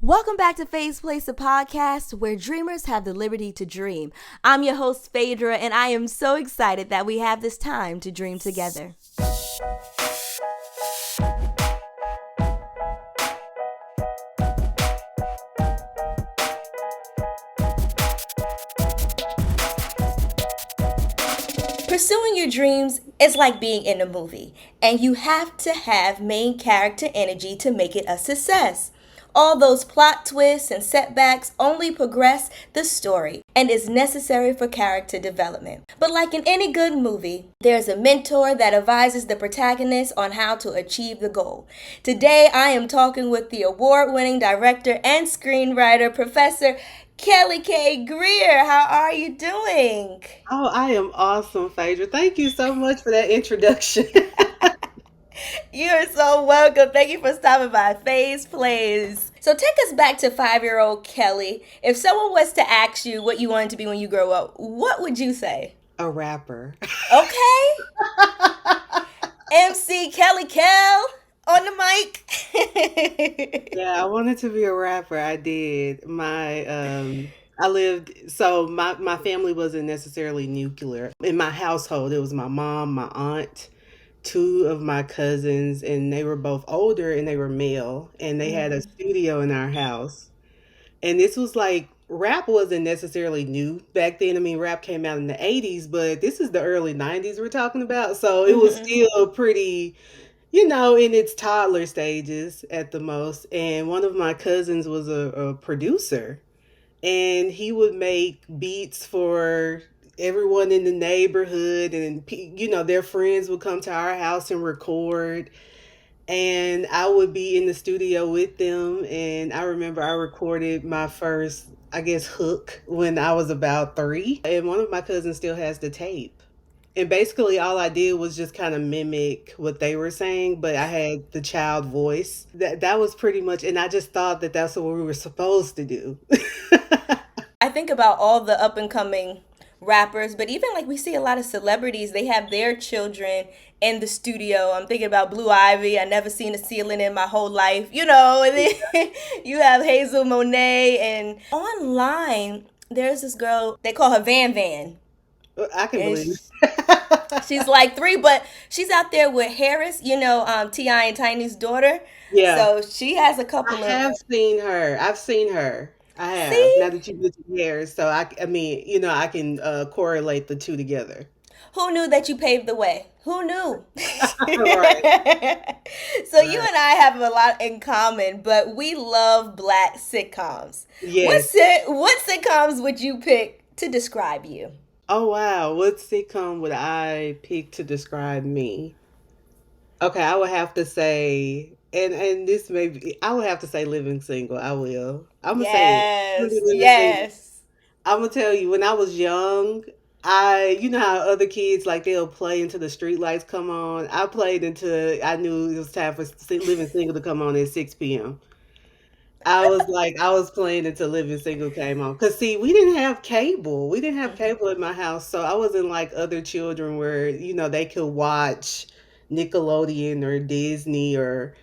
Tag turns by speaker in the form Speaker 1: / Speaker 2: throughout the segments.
Speaker 1: Welcome back to PHAE'S PLACE, a podcast where dreamers have the liberty to dream. I'm your host, Phaedra, and I am so excited that we have this time to dream together. Pursuing your dreams is like being in a movie, and you have to have main character energy to make it a success. All those plot twists and setbacks only progress the story and is necessary for character development. But like in any good movie, there's a mentor that advises the protagonist on how to achieve the goal. Today, I am talking with the award-winning director and screenwriter, Professor Kelly K. Greer. How are you doing?
Speaker 2: Oh, I am awesome, Phaedra. Thank you so much for that introduction.
Speaker 1: You're so welcome. Thank you for stopping by PHAE'S PLACE. So take us back to 5-year-old Kelly. If someone was to ask you what you wanted to be when you grow up, what would you say?
Speaker 2: A rapper.
Speaker 1: Okay. MC Kelly Kell on the mic.
Speaker 2: Yeah, I wanted to be a rapper. I did. My family wasn't necessarily nuclear. In my household, it was my mom, my aunt, two of my cousins, and they were both older and they were male, and they had a studio in our house. And this was like, rap wasn't necessarily new back then. I mean, rap came out in the 80s, but this is the early 90s we're talking about. So it was still pretty, in its toddler stages at the most. And one of my cousins was a producer, and he would make beats for everyone in the neighborhood, and their friends would come to our house and record, and I would be in the studio with them. And I remember I recorded my first, I guess, hook when I was about 3, and one of my cousins still has the tape. And basically all I did was just kind of mimic what they were saying, but I had the child voice. That was pretty much, and I just thought that that's what we were supposed to do.
Speaker 1: I think about all the up and coming rappers, but even like we see a lot of celebrities, they have their children in the studio. I'm thinking about Blue Ivy. I never seen a ceiling in my whole life, and then you have Hazel Monet. And online, there's this girl, they call her Van Van.
Speaker 2: I can believe.
Speaker 1: She's like 3, but she's out there with Harris, T.I. and Tiny's daughter.
Speaker 2: Yeah.
Speaker 1: So she has a couple of...
Speaker 2: I have seen her. I have.
Speaker 1: See?
Speaker 2: Now that you mentioned Harris, so I can correlate the two together.
Speaker 1: Who knew that you paved the way? Who knew?
Speaker 2: Right.
Speaker 1: So you and I have a lot in common, but we love Black sitcoms.
Speaker 2: Yes.
Speaker 1: What sitcoms would you pick to describe you?
Speaker 2: Oh, wow. What sitcom would I pick to describe me? Okay, I would have to say, and this may be, I would have to say Living Single. I will. I'm going to say it. Living Single.
Speaker 1: Yes.
Speaker 2: I'm going to tell you, when I was young, you know how other kids, like, they'll play until the street lights come on. I played until I knew it was time for Living Single to come on at 6 p.m. I was playing until Living Single came on. Because, see, we didn't have cable. We didn't have cable in my house. So I wasn't like other children where, they could watch Nickelodeon or Disney or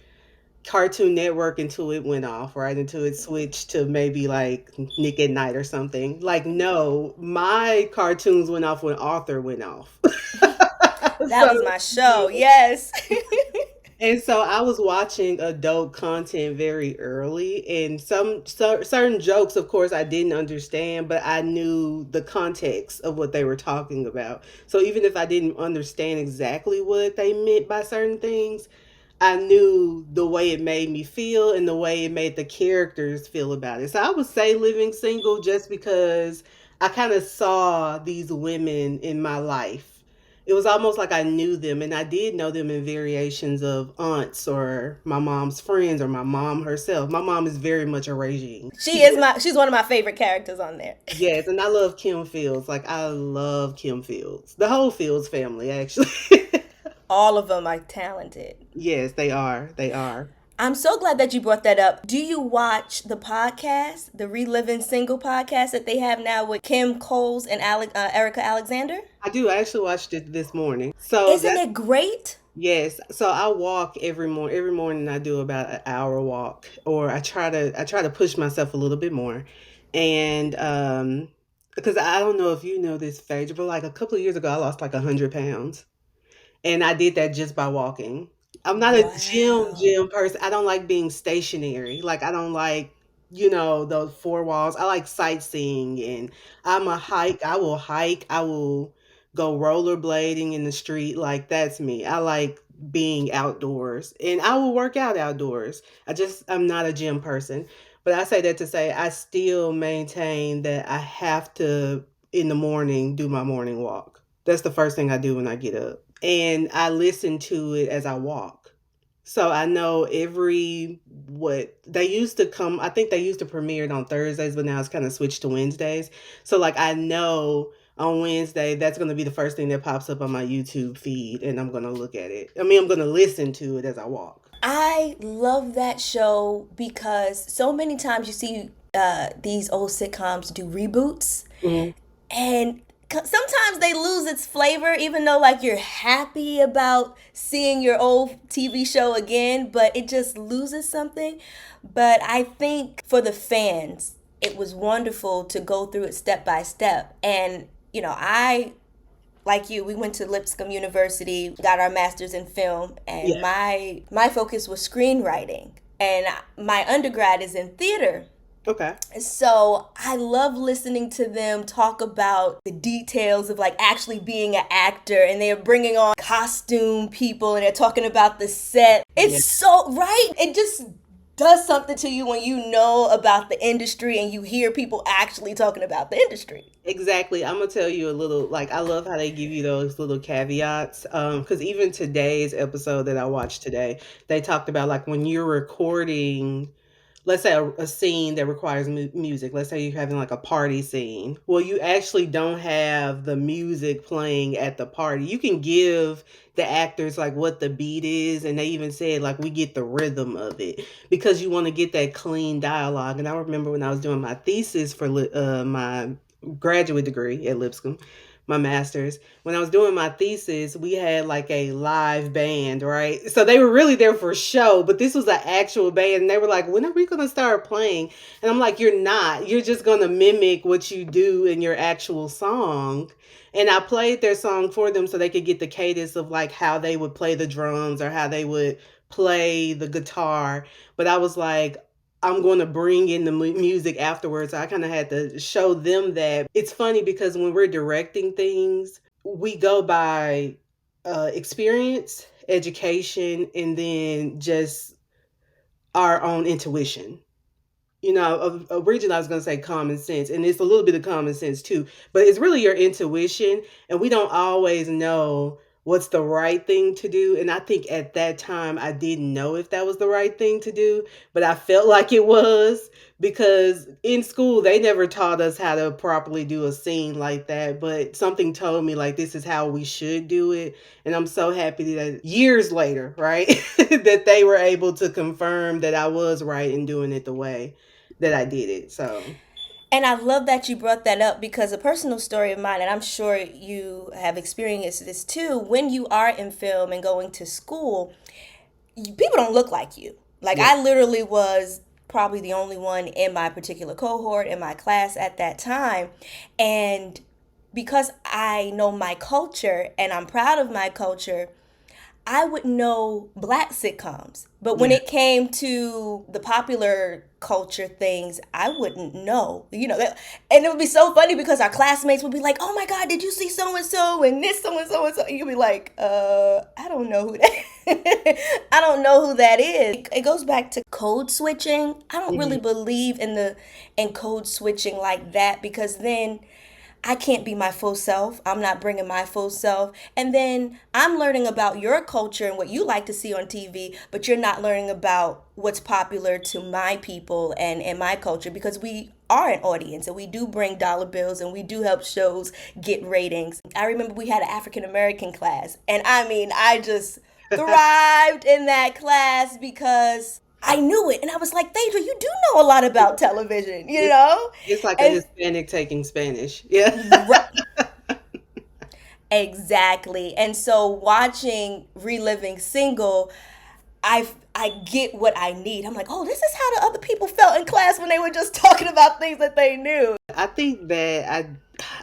Speaker 2: Cartoon Network until it went off, right? Until it switched to maybe like Nick at Night or something. Like, no, my cartoons went off when Arthur went off.
Speaker 1: That was my show, yes.
Speaker 2: And so I was watching adult content very early, and certain jokes, of course, I didn't understand, but I knew the context of what they were talking about. So even if I didn't understand exactly what they meant by certain things, I knew the way it made me feel and the way it made the characters feel about it. So I would say Living Single just because I kind of saw these women in my life. It was almost like I knew them, and I did know them in variations of aunts or my mom's friends or my mom herself. My mom is very much a regime.
Speaker 1: She's one of my favorite characters on there.
Speaker 2: Yes, and I love Kim Fields. Like, I love Kim Fields. The whole Fields family, actually.
Speaker 1: All of them are talented.
Speaker 2: Yes, they are. They are.
Speaker 1: I'm so glad that you brought that up. Do you watch the podcast, the Reliving Single podcast that they have now with Kim Coles and Erica Alexander?
Speaker 2: I do. I actually watched it this morning. So
Speaker 1: Isn't it great?
Speaker 2: Yes. So I walk every morning. Every morning I do about an hour walk, or I try to push myself a little bit more. And because I don't know if you know this, Phaedra, but like a couple of years ago I lost like 100 pounds. And I did that just by walking. I'm not a
Speaker 1: Wow.
Speaker 2: gym person. I don't like being stationary. Like I don't like, those four walls. I like sightseeing, and I will hike. I will go rollerblading in the street. Like that's me. I like being outdoors, and I will work out outdoors. I'm not a gym person. But I say that to say I still maintain that I have to in the morning do my morning walk. That's the first thing I do when I get up, and I listen to it as I walk. So I know every what they used to come. I think they used to premiere it on Thursdays, but now it's kind of switched to Wednesdays. So like I know on Wednesday that's going to be the first thing that pops up on my YouTube feed, and I'm going to look at it. I mean, I'm going to listen to it as I walk.
Speaker 1: I love that show because so many times you see these old sitcoms do reboots,
Speaker 2: Mhm.
Speaker 1: and sometimes they lose its flavor, even though like you're happy about seeing your old TV show again, but it just loses something. But I think for the fans, it was wonderful to go through it step by step. And I, like you, we went to Lipscomb University, got our masters in film, and
Speaker 2: Yeah.
Speaker 1: my focus was screenwriting. And my undergrad is in theater.
Speaker 2: Okay.
Speaker 1: So I love listening to them talk about the details of like actually being an actor, and they're bringing on costume people and they're talking about the set.
Speaker 2: Yeah.
Speaker 1: It's so right. It just does something to you when you know about the industry and you hear people actually talking about the industry.
Speaker 2: Exactly. I'm gonna tell you a little, like, I love how they give you those little caveats. Because even today's episode that I watched today, they talked about like when you're recording, let's say a scene that requires music. Let's say you're having like a party scene. Well, you actually don't have the music playing at the party. You can give the actors like what the beat is, and they even said like we get the rhythm of it because you want to get that clean dialogue. And I remember when I was doing my thesis for my graduate degree at Lipscomb, my master's, when I was doing my thesis, we had like a live band, right? So they were really there for show, but this was an actual band. And they were like, when are we going to start playing? And I'm like, you're not. You're just going to mimic what you do in your actual song. And I played their song for them so they could get the cadence of like how they would play the drums or how they would play the guitar. But I was like, I'm going to bring in the music afterwards. I kind of had to show them that. It's funny because when we're directing things, we go by experience, education, and then just our own intuition. Originally I was going to say common sense, and it's a little bit of common sense too, but it's really your intuition, and we don't always know what's the right thing to do. And I think at that time I didn't know if that was the right thing to do, but I felt like it was because in school they never taught us how to properly do a scene like that, but something told me like this is how we should do it. And I'm so happy that years later, right, that they were able to confirm that I was right in doing it the way that I did it. So
Speaker 1: And I love that you brought that up because a personal story of mine, and I'm sure you have experienced this too, when you are in film and going to school, people don't look like you. Like
Speaker 2: yeah,
Speaker 1: I literally was probably the only one in my particular cohort in my class at that time. And because I know my culture and I'm proud of my culture, I would know black sitcoms. But when
Speaker 2: yeah,
Speaker 1: it came to the popular culture things, I wouldn't know. And it would be so funny because our classmates would be like, "Oh my God, did you see so and so and this so and so and so?" And you'd be like, I don't know who that. I don't know who that is." It goes back to code switching. I don't
Speaker 2: mhm,
Speaker 1: really believe in code switching like that because then I can't be my full self. I'm not bringing my full self. And then I'm learning about your culture and what you like to see on TV, but you're not learning about what's popular to my people and my culture because we are an audience and we do bring dollar bills and we do help shows get ratings. I remember we had an African American class, and I mean, I just thrived in that class because I knew it. And I was like, Phaedra, you do know a lot about television,
Speaker 2: it's, it's like a
Speaker 1: And
Speaker 2: Hispanic taking Spanish. Yeah.
Speaker 1: Exactly. And so watching Reliving Single, I get what I need. I'm like, oh, this is how the other people felt in class when they were just talking about things that they knew.
Speaker 2: I think that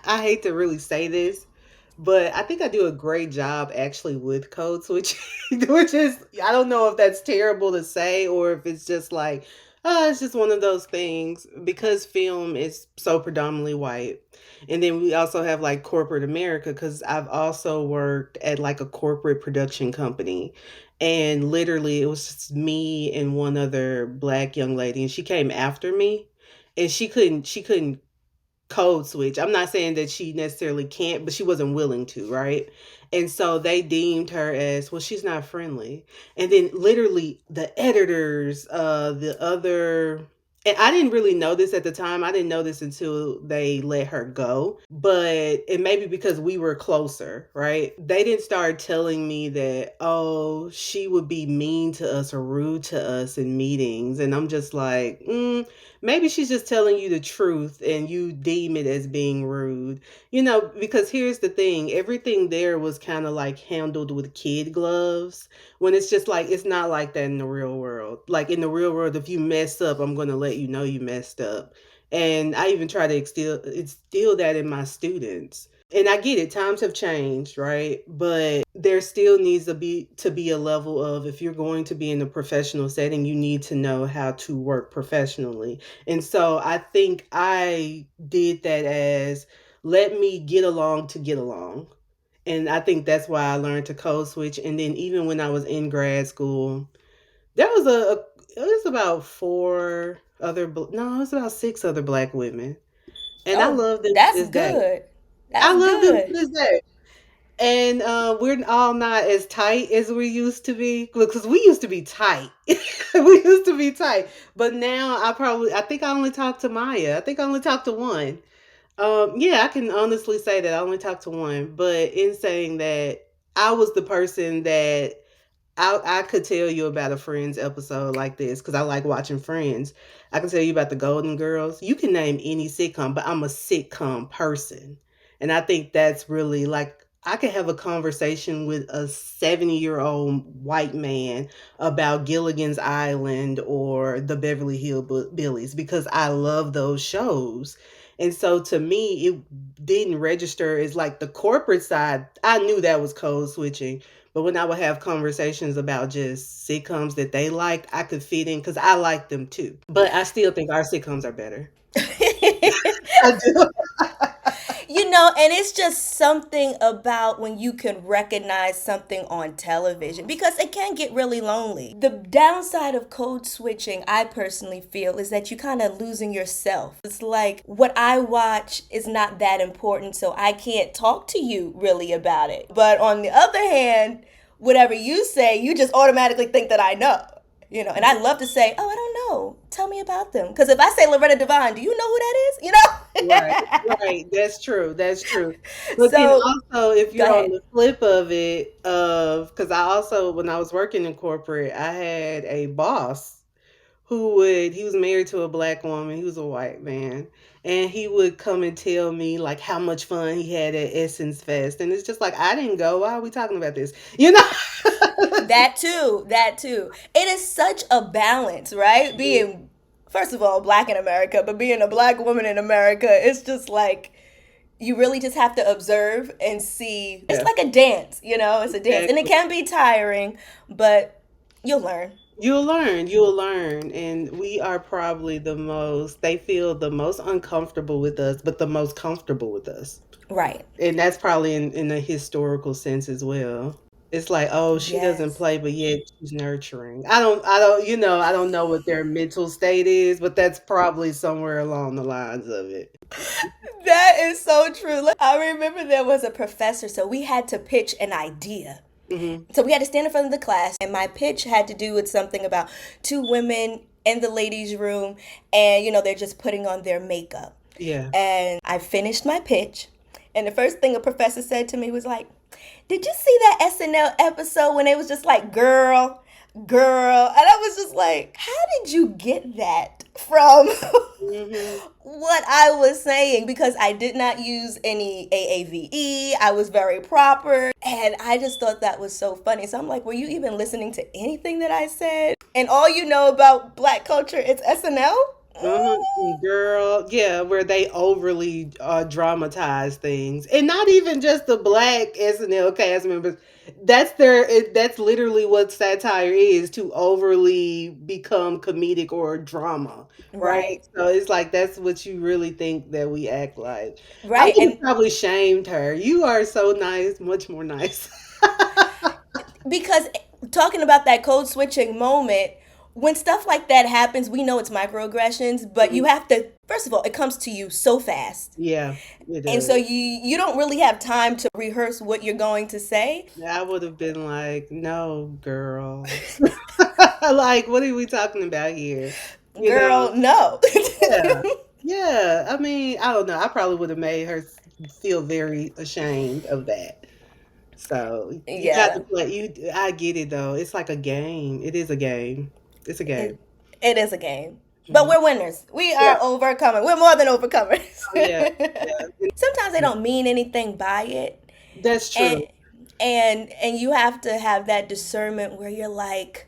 Speaker 2: I hate to really say this, but I think I do a great job actually with code switching, which is I don't know if that's terrible to say or if it's just like, oh, it's just one of those things because film is so predominantly white. And then we also have like corporate America because I've also worked at like a corporate production company. And literally it was just me and one other black young lady and she came after me and she couldn't code switch. I'm not saying that she necessarily can't, but she wasn't willing to, right? And so they deemed her as, well, she's not friendly. And then literally the editors, the other, and I didn't really know this at the time. I didn't know this until they let her go. But it may be because we were closer, right? They didn't start telling me that, oh, she would be mean to us or rude to us in meetings. And I'm just like, maybe she's just telling you the truth and you deem it as being rude. Because here's the thing, everything there was kind of like handled with kid gloves when it's just like it's not like that in the real world. Like in the real world, if you mess up, I'm going to let you know you messed up. And I even try to instill that in my students. And I get it, times have changed, right? But there still needs to be a level of, if you're going to be in a professional setting, you need to know how to work professionally. And so I think I did that as, let me get along to get along. And I think that's why I learned to code switch. And then even when I was in grad school, there was it was about no, it was about six other black women. And I
Speaker 1: Oh,
Speaker 2: love them to
Speaker 1: that's
Speaker 2: this day.
Speaker 1: good.
Speaker 2: I
Speaker 1: That's
Speaker 2: love them to
Speaker 1: good.
Speaker 2: this day. And we're all not as tight as we used to be because we used to be tight. We used to be tight. But now I think I only talk to Maya. I think I only talk to one. Yeah, I can honestly say that I only talked to one. But in saying that, I was the person that I could tell you about a Friends episode like this because I like watching Friends. I can tell you about the Golden Girls. You can name any sitcom, but I'm a sitcom person. And I think that's really like, I could have a conversation with a 70-year-old white man about Gilligan's Island or the Beverly Hillbillies because I love those shows. And so to me, it didn't register as like the corporate side. I knew that was code switching, but when I would have conversations about just sitcoms that they liked, I could fit in because I like them too. But I still think our sitcoms are better. I do.
Speaker 1: And it's just something about when you can recognize something on television because it can get really lonely. The downside of code switching, I personally feel, is that you kind of losing yourself. It's like what I watch is not that important, so I can't talk to you really about it. But on the other hand, whatever you say, you just automatically think that I know. And I love to say, oh, I don't know. Tell me about them. Because if I say Loretta Devine, do you know who that is?
Speaker 2: Right, right. That's true. That's true. But then
Speaker 1: So,
Speaker 2: also, if
Speaker 1: go
Speaker 2: you're on
Speaker 1: ahead.
Speaker 2: the flip of it, because I also, when I was working in corporate, I had a boss he was married to a black woman. He was a white man. And he would come and tell me like how much fun he had at Essence Fest. And it's just like, I didn't go. Why are we talking about this? You know?
Speaker 1: That too, that too. It is such a balance, right? Being, first of all, black in America, but being a black woman in America, it's just like you really just have to observe and see. It's
Speaker 2: Yeah,
Speaker 1: like a dance, it's a dance. And it
Speaker 2: exactly.
Speaker 1: can be tiring, but you'll learn.
Speaker 2: You'll learn. And we are probably they feel the most uncomfortable with us, but the most comfortable with us.
Speaker 1: Right.
Speaker 2: And that's probably in a historical sense as well. It's like, oh, she doesn't
Speaker 1: Yes.
Speaker 2: play, but yet she's nurturing. I don't know what their mental state is, but that's probably somewhere along the lines of it.
Speaker 1: That is so true. Like, I remember there was a professor, so we had to pitch an idea.
Speaker 2: Hmm.
Speaker 1: So we had to stand in front of the class, and my pitch had to do with something about two women in the ladies' room, and they're just putting on their makeup.
Speaker 2: Yeah.
Speaker 1: And I finished my pitch, and the first thing a professor said to me was like, "Did you see that SNL episode when it was just like, girl, Girl. And I was just like, how did you get that from
Speaker 2: Hmm.
Speaker 1: what I was saying? Because I did not use any AAVE. I was very proper. And I just thought that was so funny. So I'm like, were you even listening to anything that I said? And all you know about black culture is SNL?
Speaker 2: Uh-huh. Girl, yeah, where they overly dramatize things, and not even just the black SNL cast members. That's literally what satire is, to overly become comedic or drama, right?
Speaker 1: Right.
Speaker 2: So it's like that's what you really think that we act like. I
Speaker 1: Right.
Speaker 2: would have
Speaker 1: And
Speaker 2: probably shamed her. You are so nice, much more nice.
Speaker 1: because talking about that code switching moment, when stuff like that happens, we know it's microaggressions, but you have to, first of all, it comes to you so fast.
Speaker 2: Yeah, it
Speaker 1: And so
Speaker 2: does.
Speaker 1: you don't really have time to rehearse what you're going to say.
Speaker 2: I would have been like, no, girl. Like, what are we talking about here? You know?
Speaker 1: Girl, no.
Speaker 2: Yeah. Yeah. I mean, I don't know. I probably would have made her feel very ashamed of that. So you got to
Speaker 1: Yeah.
Speaker 2: play. I get it though. It's like a game. It is a game. It's a game.
Speaker 1: It, it is a game. But
Speaker 2: Mhm.
Speaker 1: we're winners. We
Speaker 2: Yeah.
Speaker 1: are overcomers. We're more than overcomers.
Speaker 2: Oh, yeah. Yeah.
Speaker 1: Sometimes they don't mean anything by it.
Speaker 2: That's
Speaker 1: And
Speaker 2: true.
Speaker 1: and you have to have that discernment where you're like,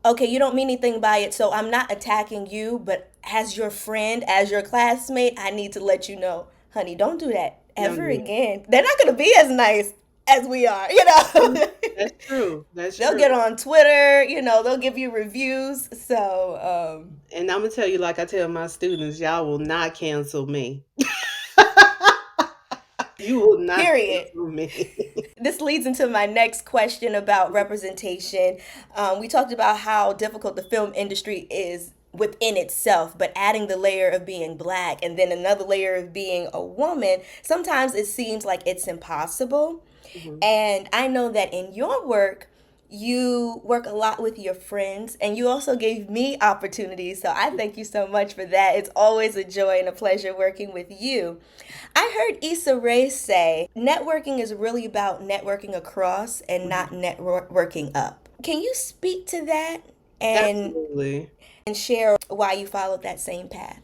Speaker 1: okay, you don't mean anything by it, so I'm not attacking you, but as your friend, as your classmate, I need to let you know, honey, don't do that
Speaker 2: Don't
Speaker 1: ever
Speaker 2: do it.
Speaker 1: again. They're not going to be as nice as we are,
Speaker 2: Mhm. That's true. That's
Speaker 1: They'll
Speaker 2: true.
Speaker 1: get on Twitter, they'll give you reviews. So,
Speaker 2: And I'm gonna tell you, like I tell my students, y'all will not cancel me. You will not
Speaker 1: period.
Speaker 2: cancel me.
Speaker 1: This leads into my next question about representation. We talked about how difficult the film industry is within itself, but adding the layer of being black and then another layer of being a woman, sometimes it seems like it's impossible.
Speaker 2: Mhm.
Speaker 1: And I know that in your work, you work a lot with your friends and you also gave me opportunities. So I thank you so much for that. It's always a joy and a pleasure working with you. I heard Issa Rae say networking is really about networking across and not
Speaker 2: Mhm.
Speaker 1: networking up. Can you speak to that and
Speaker 2: Absolutely.
Speaker 1: share why you followed that same path?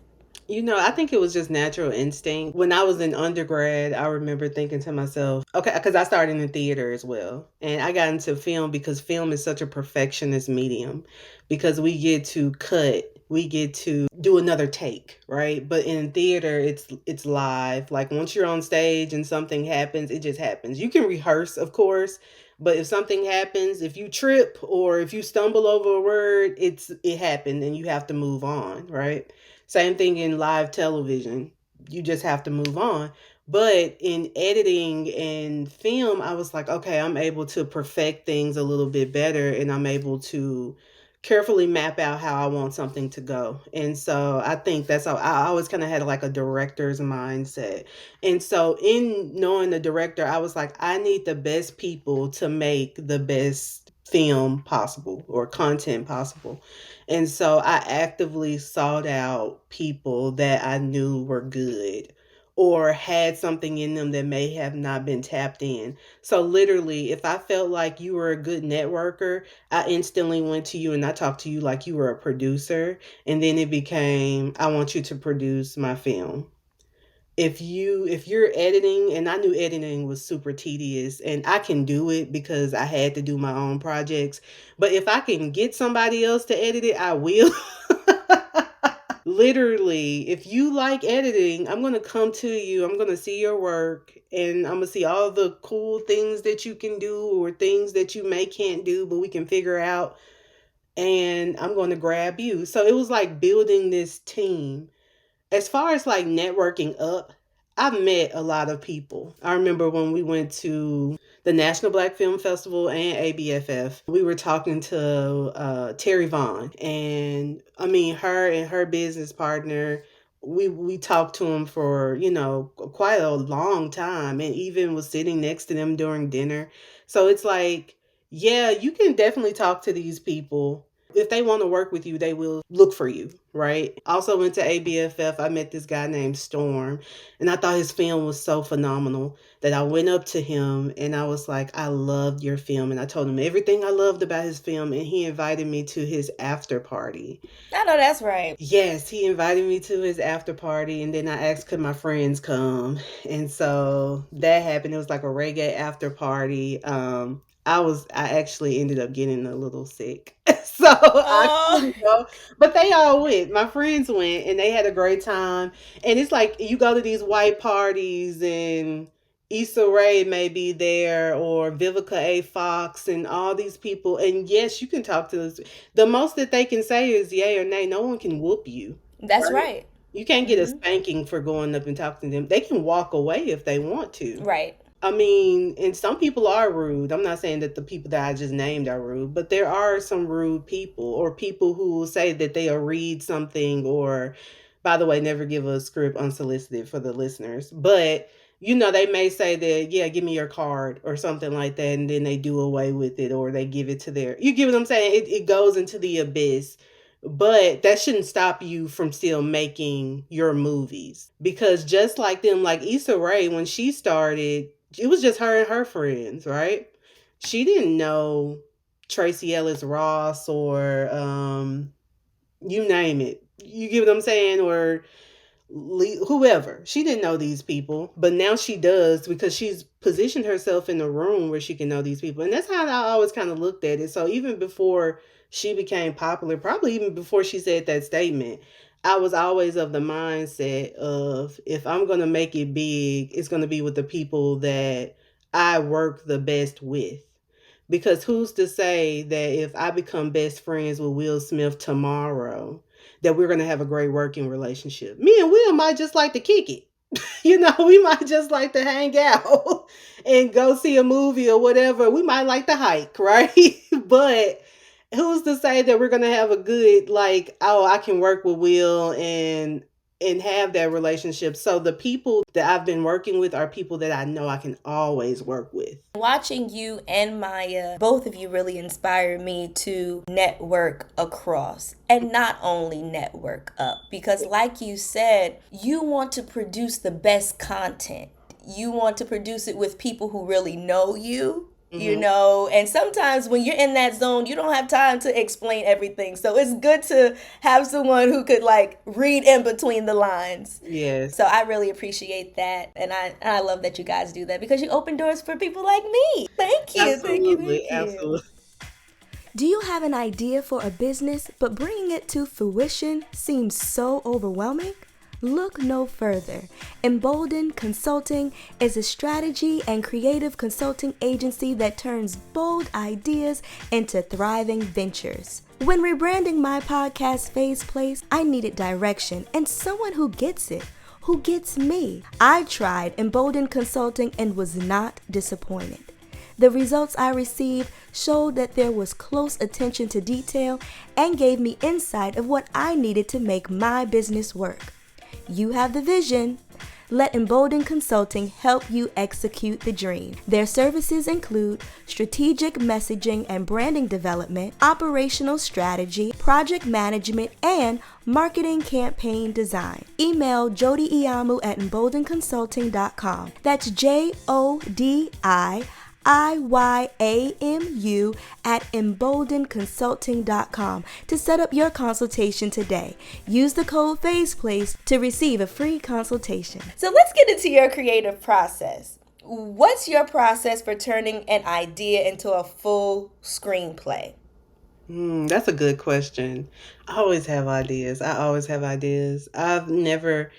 Speaker 2: I think it was just natural instinct. When I was in undergrad, I remember thinking to myself, okay, because I started in theater as well. And I got into film because film is such a perfectionist medium because we get to cut, we get to do another take, right? But in theater, it's live. Like once you're on stage and something happens, it just happens. You can rehearse, of course, but if something happens, if you trip or if you stumble over a word, it happened and you have to move on, right? Same thing in live television. You just have to move on. But in editing and film, I was like, okay, I'm able to perfect things a little bit better and I'm able to carefully map out how I want something to go. And so I think that's how I always kind of had like a director's mindset. And so in knowing the director, I was like, I need the best people to make the best film possible or content possible. And so I actively sought out people that I knew were good or had something in them that may have not been tapped in. So literally, if I felt like you were a good networker, I instantly went to you and I talked to you like you were a producer. And then it became, I want you to produce my film. If you're editing, and I knew editing was super tedious and I can do it because I had to do my own projects, but if I can get somebody else to edit it, I will. Literally, if you like editing, I'm going to come to you, I'm going to see your work, and I'm going to see all the cool things that you can do or things that you may can't do but we can figure out, and I'm going to grab you. So it was like building this team. As far as like networking up, I've met a lot of people. I remember when we went to the National Black Film Festival and ABFF, we were talking to Terry Vaughn, and I mean her and her business partner. We talked to them for quite a long time, and even was sitting next to them during dinner. So it's like, yeah, you can definitely talk to these people If they want to work with you, they will look for you, right? Also went to ABFF. I met this guy named Storm, and I thought his film was so phenomenal that I went up to him and I was like, I loved your film. And I told him everything I loved about his film, and he invited me to his after party.
Speaker 1: I know that's right.
Speaker 2: Yes, he invited me to his after party, and then I asked could my friends come, and so that happened. It was like a reggae after party. I actually ended up getting a little sick, so I
Speaker 1: Oh,
Speaker 2: couldn't go. But they all went. My friends went, and they had a great time. And it's like you go to these white parties, and Issa Rae may be there, or Vivica A. Fox, and all these people. And yes, you can talk to us. The most that they can say is yay or nay. No one can whoop you.
Speaker 1: that's
Speaker 2: Right?
Speaker 1: right.
Speaker 2: You can't get a
Speaker 1: Hmm.
Speaker 2: spanking for going up and talking to them. They can walk away if they want to.
Speaker 1: Right.
Speaker 2: I mean, and some people are rude. I'm not saying that the people that I just named are rude, but there are some rude people, or people who will say that they'll read something, or, by the way, never give a script unsolicited for the listeners. But, they may say that, yeah, give me your card or something like that, and then they do away with it, or they give it to you get what I'm saying? It goes into the abyss. But that shouldn't stop you from still making your movies. Because just like them, like Issa Rae, when she started, it was just her and her friends, right? She didn't know Tracy Ellis Ross, or you name it. You get what I'm saying? Or whoever. She didn't know these people, but now she does, because she's positioned herself in a room where she can know these people. And that's how I always kind of looked at it. So even before she became popular, probably even before she said that statement, I was always of the mindset of, if I'm going to make it big, it's going to be with the people that I work the best with. Because who's to say that if I become best friends with Will Smith tomorrow, that we're going to have a great working relationship? Me and Will might just like to kick it. We might just like to hang out and go see a movie or whatever. We might like to hike, right? But who's to say that we're going to have a good, like, oh, I can work with Will and have that relationship. So the people that I've been working with are people that I know I can always work with.
Speaker 1: Watching you and Maya, both of you really inspired me to network across and not only network up. Because, like you said, you want to produce the best content. You want to produce it with people who really know you.
Speaker 2: Hmm.
Speaker 1: And sometimes when you're in that zone, you don't have time to explain everything. So it's good to have someone who could like read in between the lines.
Speaker 2: Yes,
Speaker 1: So I really appreciate that, and I love that you guys do that because you open doors for people like me. Thank you, thank you,
Speaker 2: absolutely,
Speaker 1: thank you.
Speaker 2: absolutely.
Speaker 1: Do you have an idea for a business, but bringing it to fruition seems so overwhelming? Look no further. Embolden Consulting is a strategy and creative consulting agency that turns bold ideas into thriving ventures. When rebranding my podcast PHAE'S Place, I needed direction and someone who gets it. Who gets me? I tried Embolden Consulting and was not disappointed. The results I received showed that there was close attention to detail and gave me insight of what I needed to make my business work. You have the vision. Let Embolden Consulting help you execute the dream. Their services include strategic messaging and branding development, operational strategy, project management, and marketing campaign design. Email Jodi Iyamu at emboldenconsulting.com. That's JODIIYAMU at emboldenconsulting.com to set up your consultation today. Use the code PHAE'S Place to receive a free consultation. So let's get into your creative process. What's your process for turning an idea into a full screenplay?
Speaker 2: That's a good question. I always have ideas. I always have ideas. I've never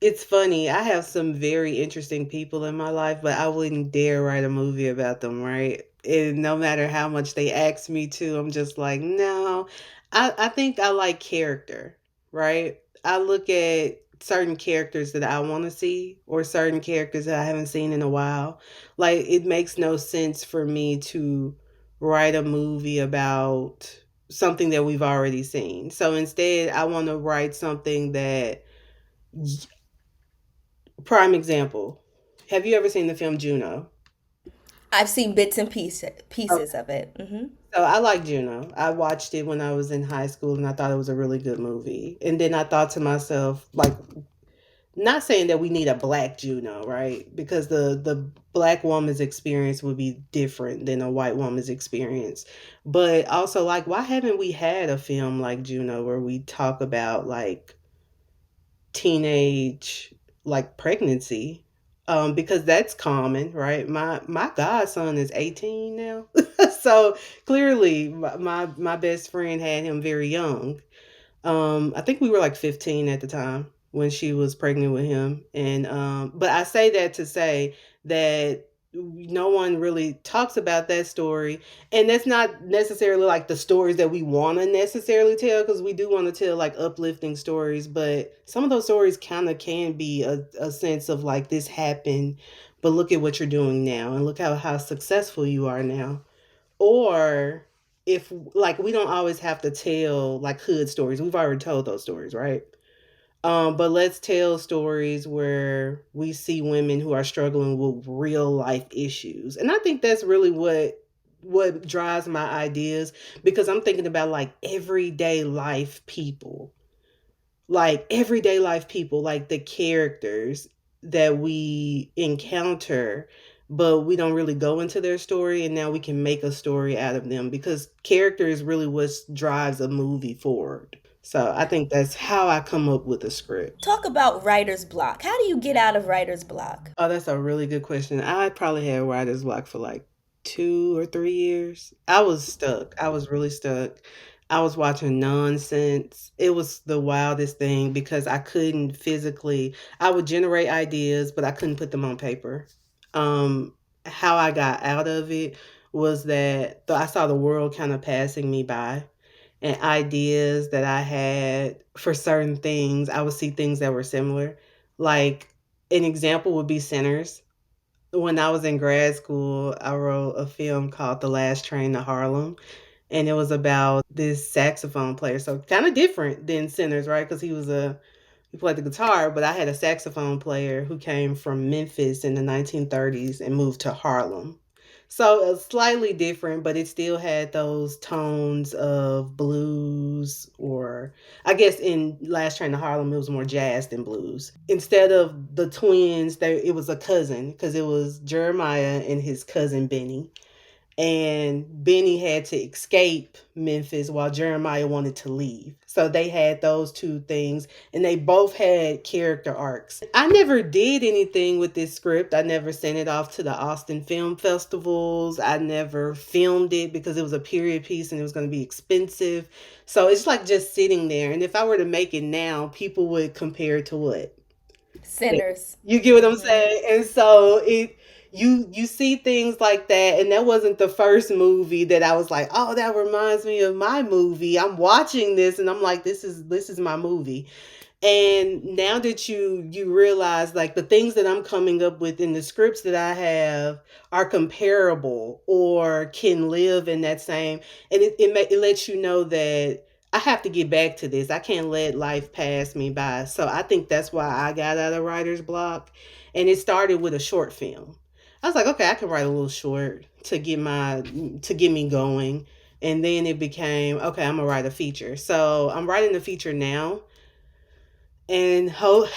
Speaker 2: It's funny. I have some very interesting people in my life, but I wouldn't dare write a movie about them, right? And no matter how much they ask me to, I'm just like, no. I think I like character, right? I look at certain characters that I want to see, or certain characters that I haven't seen in a while. Like, it makes no sense for me to write a movie about something that we've already seen. So instead, I want to write something that, prime example. Have you ever seen the film Juno?
Speaker 1: I've seen bits and pieces of it.
Speaker 2: So I like Juno. I watched it when I was in high school and I thought it was a really good movie. And then I thought to myself, like, not saying that we need a black Juno, right? Because the black woman's experience would be different than a white woman's experience. But also, like, why haven't we had a film like Juno where we talk about like teenage like pregnancy? Because that's common, right? My godson is 18 now. So clearly my best friend had him very young. I think we were like 15 at the time when she was pregnant with him. And but I say that to say that no one really talks about that story. And that's not necessarily like the stories that we want to necessarily tell, because we do want to tell like uplifting stories, but some of those stories kind of can be a sense of like this happened, but look at what you're doing now and look how successful you are now. Or if like we don't always have to tell like hood stories. We've already told those stories, right? But let's tell stories where we see women who are struggling with real life issues. And I think that's really what drives my ideas, because I'm thinking about like everyday life people, like the characters that we encounter, but we don't really go into their story. And now we can make a story out of them because character is really what drives a movie forward. So I think that's how I come up with a script.
Speaker 1: Talk about writer's block. How do you get out of writer's block?
Speaker 2: Oh, that's a really good question. I probably had writer's block for like 2 or 3 years. I was stuck. I was really stuck. I was watching nonsense. It was the wildest thing because I couldn't physically, I would generate ideas, but I couldn't put them on paper. Um, how I got out of it was that I saw the world kind of passing me by, and ideas that I had for certain things, I would see things that were similar. Like an example would be Sinners. When I was in grad school, I wrote a film called The Last Train to Harlem, and it was about this saxophone player. So kind of different than Sinners, right? Because he played the guitar, but I had a saxophone player who came from Memphis in the 1930s and moved to Harlem. So it was slightly different, but it still had those tones of blues, or I guess in Last Train to Harlem, it was more jazz than blues. Instead of the twins, it was a cousin, because it was Jeremiah and his cousin Benny, and Benny had to escape Memphis while Jeremiah wanted to leave. So they had those two things, and they both had character arcs. I never did anything with this script. I never sent it off to the Austin film festivals. I never filmed it because it was a period piece and it was going to be expensive. So it's like just sitting there. And if I were to make it now, people would compare it to what?
Speaker 1: Sinners.
Speaker 2: You get what I'm saying? And so you see things like that, and that wasn't the first movie that I was like, oh, that reminds me of my movie. I'm watching this and I'm like, this is my movie. And now that you realize like the things that I'm coming up with in the scripts that I have are comparable or can live in that same, and it lets you know that I have to get back to this. I can't let life pass me by. So I think that's why I got out of writer's block. And it started with a short film. I was like, okay, I can write a little short to get me going. And then it became, okay, I'm gonna write a feature. So I'm writing the feature now, and hope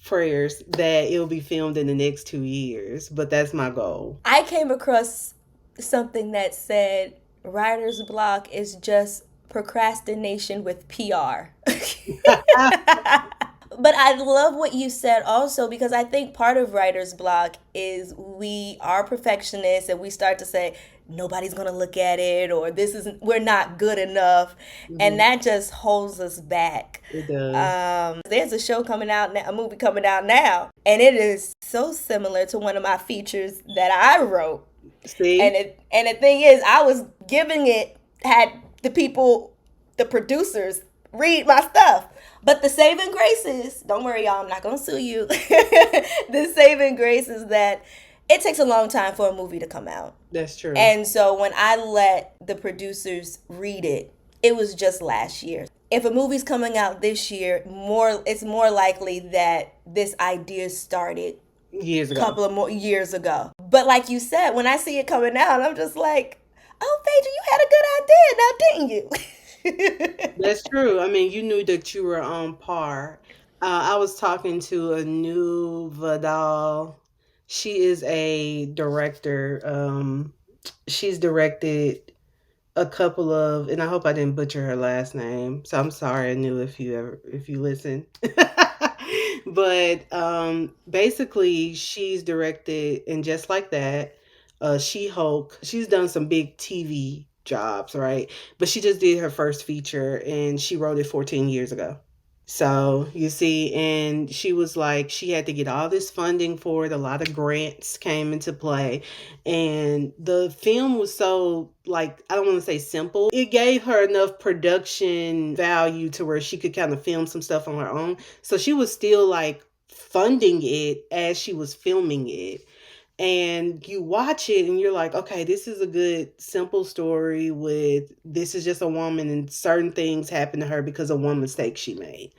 Speaker 2: prayers that it'll be filmed in the next 2 years. But that's my goal.
Speaker 1: I came across something that said writer's block is just procrastination with PR. But I love what you said also, because I think part of writer's block is we are perfectionists and we start to say nobody's going to look at it, or this isn't, we're not good enough, and that just holds us back.
Speaker 2: It does.
Speaker 1: There's a show coming out now, a movie coming out now, and it is so similar to one of my features that I wrote.
Speaker 2: See?
Speaker 1: And the thing is, I was had the producers read my stuff. But the saving grace is, don't worry, y'all, I'm not going to sue you. The saving grace is that it takes a long time for a movie to come out.
Speaker 2: That's true.
Speaker 1: And so when I let the producers read it, it was just last year. If a movie's coming out this year, it's more likely that this idea started
Speaker 2: years ago.
Speaker 1: a couple of more years ago. But like you said, when I see it coming out, I'm just like, oh, Phaedra, you had a good idea now, didn't you?
Speaker 2: That's true. I mean, you knew that you were on par. I was talking to a new Vidal. She is a director. She's directed a couple of, and I hope I didn't butcher her last name. So I'm sorry, I knew if you listen. But basically, she's directed, and just like that, She Hulk. She's done some big TV jobs, right? But she just did her first feature, and she wrote it 14 years ago. So you see, and she was like, she had to get all this funding for it. A lot of grants came into play. And the film was so, like, I don't want to say simple. It gave her enough production value to where she could kind of film some stuff on her own. So she was still like funding it as she was filming it. And you watch it and you're like, okay, this is a good simple story with, this is just a woman and certain things happen to her because of one mistake she made.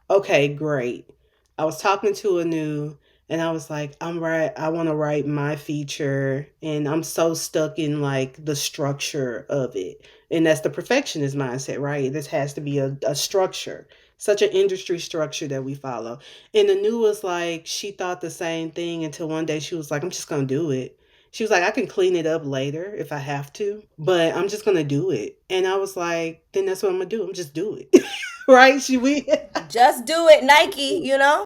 Speaker 2: Okay, great. I was talking to Anu and I was like, I want to write my feature, and I'm so stuck in like the structure of it. And that's the perfectionist mindset, right? This has to be a structure, such an industry structure that we follow. And Anu was like, she thought the same thing until one day she was like, I'm just going to do it. She was like, I can clean it up later if I have to, but I'm just going to do it. And I was like, then that's what I'm going to do. I'm just do it. Right? We
Speaker 1: Just do it, Nike, you know?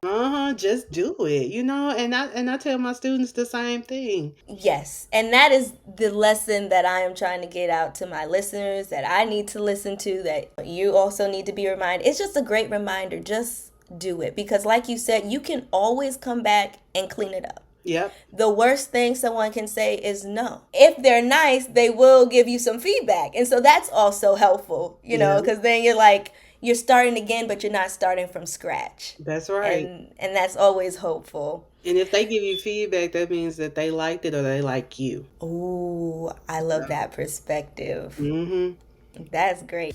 Speaker 2: just do it, and I tell my students the same thing.
Speaker 1: Yes. And that is the lesson that I am trying to get out to my listeners, that I need to listen to, that you also need to be reminded. It's just a great reminder. Just do it. Because like you said, you can always come back and clean it up.
Speaker 2: Yep.
Speaker 1: The worst thing someone can say is no. If they're nice, they will give you some feedback. And so that's also helpful, you know, because then you're like, you're starting again, but you're not starting from scratch.
Speaker 2: That's right.
Speaker 1: And that's always hopeful.
Speaker 2: And if they give you feedback, that means that they liked it or they like you.
Speaker 1: Ooh, I love that perspective.
Speaker 2: Mm-hmm.
Speaker 1: That's great.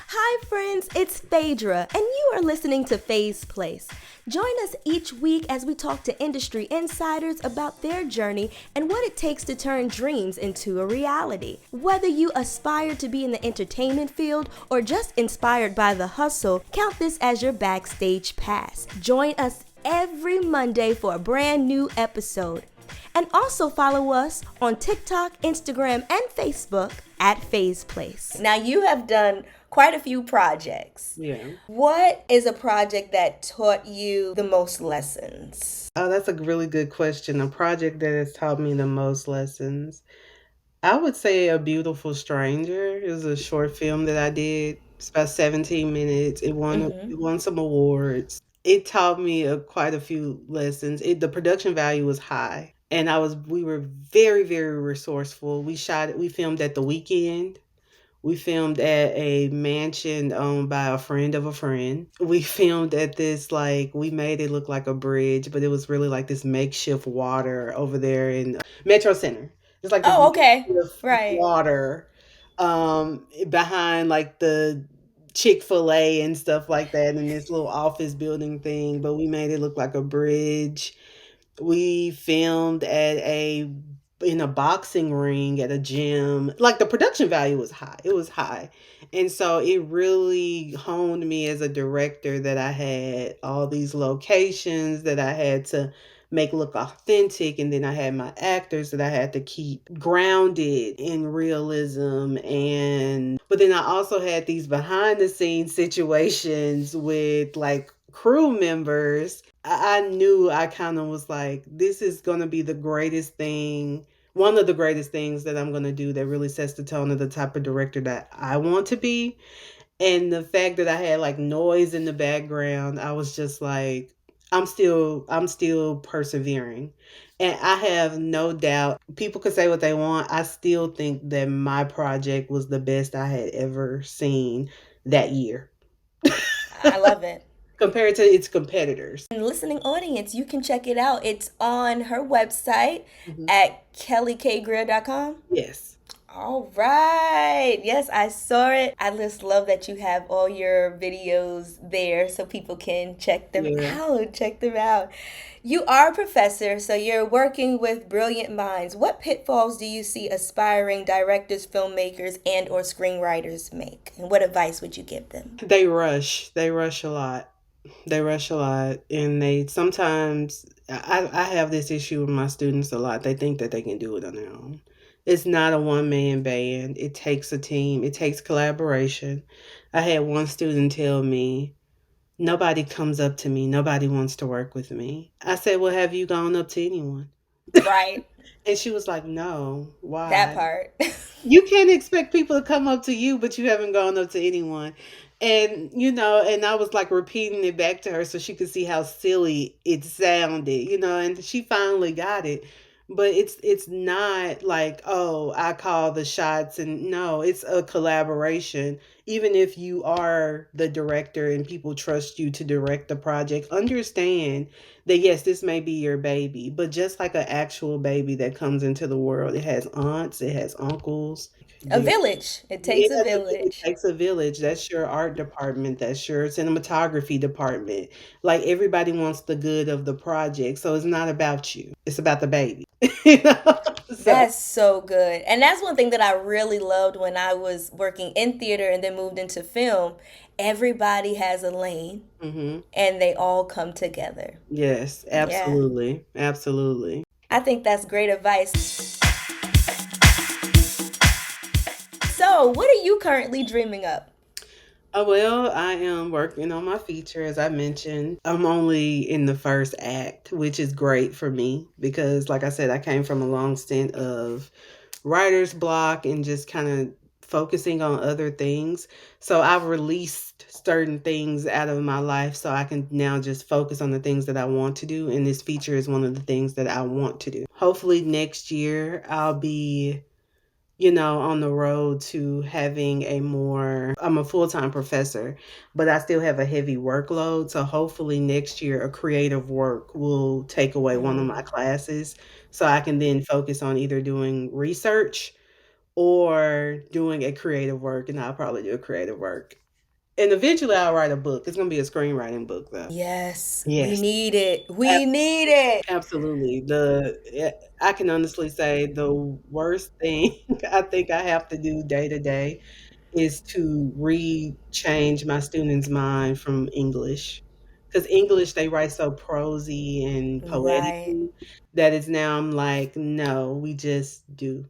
Speaker 1: Hi friends, it's Phaedra, and you are listening to PHAE'S Place. Join us each week as we talk to industry insiders about their journey and what it takes to turn dreams into a reality. Whether you aspire to be in the entertainment field or just inspired by the hustle, count this as your backstage pass. Join us every Monday for a brand new episode. And also follow us on TikTok, Instagram, and Facebook at PHAE'S Place. Now, you have done quite a few projects.
Speaker 2: Yeah.
Speaker 1: What is a project that taught you the most lessons?
Speaker 2: Oh, that's a really good question. A project that has taught me the most lessons. I would say A Beautiful Stranger. It was a short film that I did. It's about 17 minutes. It won some awards. It taught me quite a few lessons. The production value was high. And we were very, very resourceful. We filmed at the weekend. We filmed at a mansion owned by a friend of a friend. We filmed at this, we made it look like a bridge, but it was really like this makeshift water over there in Metro Center. It's like this makeshift water behind like the Chick-fil-A and stuff like that, in this little office building thing, but we made it look like a bridge. We filmed in a boxing ring at a gym. Like, the production value was high. It was high. And so it really honed me as a director, that I had all these locations that I had to make look authentic, and then I had my actors that I had to keep grounded in realism, but then I also had these behind the scenes situations with like crew members. I knew, I kind of was like, this is going to be the greatest thing, one of the greatest things that I'm going to do, that really sets the tone of the type of director that I want to be. And the fact that I had like noise in the background, I was just like, I'm still persevering. And I have no doubt, people could say what they want, I still think that my project was the best I had ever seen that year.
Speaker 1: I love it.
Speaker 2: Compared to its competitors.
Speaker 1: And listening audience, you can check it out. It's on her website at kellykgreer.com.
Speaker 2: Yes.
Speaker 1: All right. Yes, I saw it. I just love that you have all your videos there so people can check them
Speaker 2: Yeah.
Speaker 1: out. Check them out. You are a professor, so you're working with brilliant minds. What pitfalls do you see aspiring directors, filmmakers, and or screenwriters make? And what advice would you give them?
Speaker 2: They rush. They rush a lot. They rush a lot, and they sometimes. I have this issue with my students a lot. They think that they can do it on their own. It's not a one man band. It takes a team. It takes collaboration. I had one student tell me, "Nobody comes up to me. Nobody wants to work with me." I said, "Well, have you gone up to anyone?"
Speaker 1: Right.
Speaker 2: And she was like, "No.
Speaker 1: That
Speaker 2: Why?"
Speaker 1: part.
Speaker 2: You can't expect people to come up to you, but you haven't gone up to anyone. And, and I was like repeating it back to her so she could see how silly it sounded, and she finally got it. But it's not like, oh, I call the shots, and no, it's a collaboration. Even if you are the director and people trust you to direct the project, understand that yes, this may be your baby, but just like an actual baby that comes into the world, it has aunts, it has uncles.
Speaker 1: A
Speaker 2: There,
Speaker 1: village. It takes a
Speaker 2: yes, it
Speaker 1: village.
Speaker 2: takes a village. That's your art department. That's your cinematography department. Like everybody wants the good of the project, so it's not about you. It's about the baby. you know? So,
Speaker 1: That's so good. And that's one thing that I really loved when I was working in theater and then moved into film. Everybody has a lane
Speaker 2: mhm.
Speaker 1: and they all come together.
Speaker 2: Yes,
Speaker 1: Yeah.
Speaker 2: absolutely, absolutely.
Speaker 1: I think that's great advice. So, what are you currently dreaming up?
Speaker 2: Oh, well, I am working on my feature, as I mentioned. I'm only in the first act, which is great for me because, like I said, I came from a long stint of writer's block and just kind of focusing on other things. So I've released certain things out of my life so I can now just focus on the things that I want to do. And this feature is one of the things that I want to do. Hopefully, next year I'll be on the road to having I'm a full time professor, but I still have a heavy workload. So hopefully next year, a creative work will take away one of my
Speaker 1: Mm,
Speaker 2: classes so I can then focus on either doing research or doing a creative work. And I'll probably do a creative work. And eventually I'll write a book. It's going to be a screenwriting book, though.
Speaker 1: yes, we
Speaker 2: Yes.
Speaker 1: need it. We need it.
Speaker 2: Absolutely. I can honestly say the worst thing I think I have to do day to day is to re-change my students' mind from English. Because English, they write so prosy and
Speaker 1: Right.
Speaker 2: poetically that it's now I'm like, no, we just do.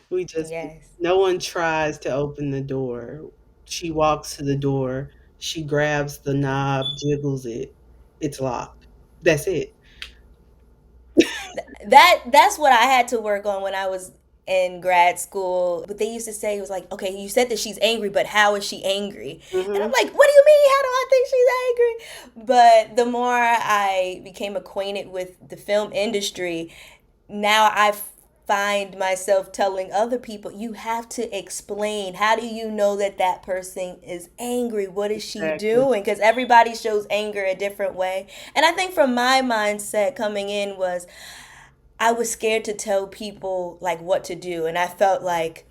Speaker 2: We just do.
Speaker 1: Yes.
Speaker 2: No one tries to open the door. She walks to the door, she grabs the knob, jiggles it, it's locked. That's it.
Speaker 1: That's what I had to work on when I was in grad school. But they used to say it was like, okay, you said that she's angry, but how is she angry? And I'm
Speaker 2: Mhm.
Speaker 1: like, what do you mean? How do I think she's angry? But the more I became acquainted with the film industry, now I find myself telling other people, you have to explain. How do you know that that person is angry? What is she
Speaker 2: Exactly.
Speaker 1: doing? Because everybody shows anger a different way. And I think from my mindset coming in was I was scared to tell people like what to do, and I felt like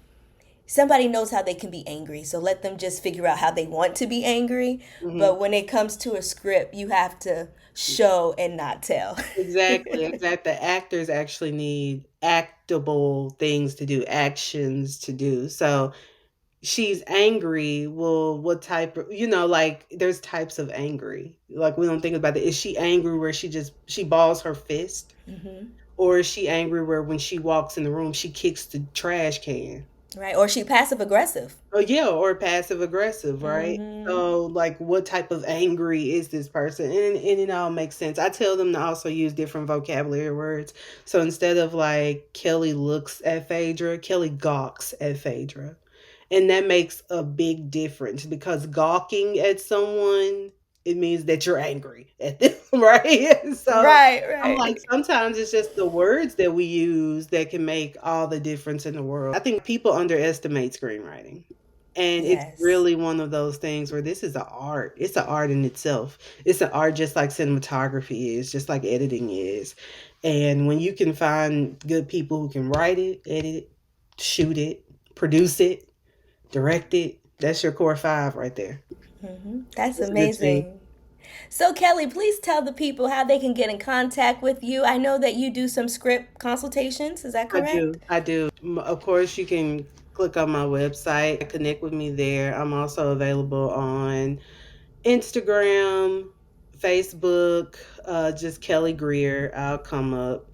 Speaker 1: somebody knows how they can be angry, so let them just figure out how they want to be angry.
Speaker 2: Mhm.
Speaker 1: But when it comes to a script, you have to show and not tell.
Speaker 2: Exactly, exactly. The actors actually need actable things to do, actions to do. So she's angry. Well, what type of, like there's types of angry. Like we don't think about it. Is she angry where she balls her fist?
Speaker 1: Hmm.
Speaker 2: Or is she angry where when she walks in the room, she kicks the trash can?
Speaker 1: Right? Or she passive aggressive.
Speaker 2: Oh yeah, or passive aggressive, right?
Speaker 1: Hmm.
Speaker 2: So like what type of angry is this person? And it all makes sense. I tell them to also use different vocabulary words. So instead of like Kelly looks at Phaedra, Kelly gawks at Phaedra. And that makes a big difference because gawking at someone, it means that you're angry at them, right? So
Speaker 1: Right,
Speaker 2: I'm like,
Speaker 1: right.
Speaker 2: sometimes it's just the words that we use that can make all the difference in the world. I think people underestimate screenwriting. And it's
Speaker 1: Yes.
Speaker 2: really one of those things where this is an art. It's an art in itself. It's an art just like cinematography is, just like editing is. And when you can find good people who can write it, edit it, shoot it, produce it, direct it, that's your core five right there.
Speaker 1: That's
Speaker 2: It's a good team.
Speaker 1: amazing. So, Kelly, please tell the people how they can get in contact with you. I know that you do some script consultations. Is that
Speaker 2: I
Speaker 1: correct?
Speaker 2: do. I do. Of course, you can click on my website, connect with me there. I'm also available on Instagram, Facebook, just Kelly Greer. I'll come up.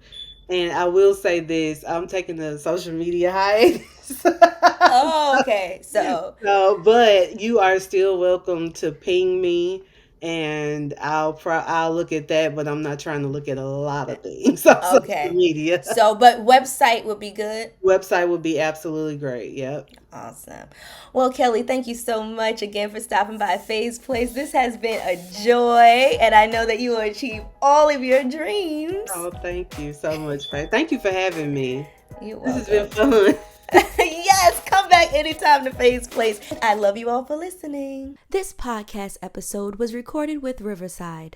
Speaker 2: And I will say this, I'm taking a social media hiatus.
Speaker 1: Oh, okay. So,
Speaker 2: So, but you are still welcome to ping me, and I'll look at that, but I'm not trying to look at a lot of things on social
Speaker 1: okay.
Speaker 2: media.
Speaker 1: So, but website would be good.
Speaker 2: Website would be absolutely great. Yep.
Speaker 1: Awesome. Well, Kelly, thank you so much again for stopping by PHAE'S Place. This has been a joy, and I know that you will achieve all of your dreams.
Speaker 2: Oh, thank you so much, Faye. Thank you for having me.
Speaker 1: You're
Speaker 2: This has been
Speaker 1: welcome.
Speaker 2: fun.
Speaker 1: Yes, come back anytime to PHAE'S Place. I love you all for listening. This podcast episode was recorded with Riverside.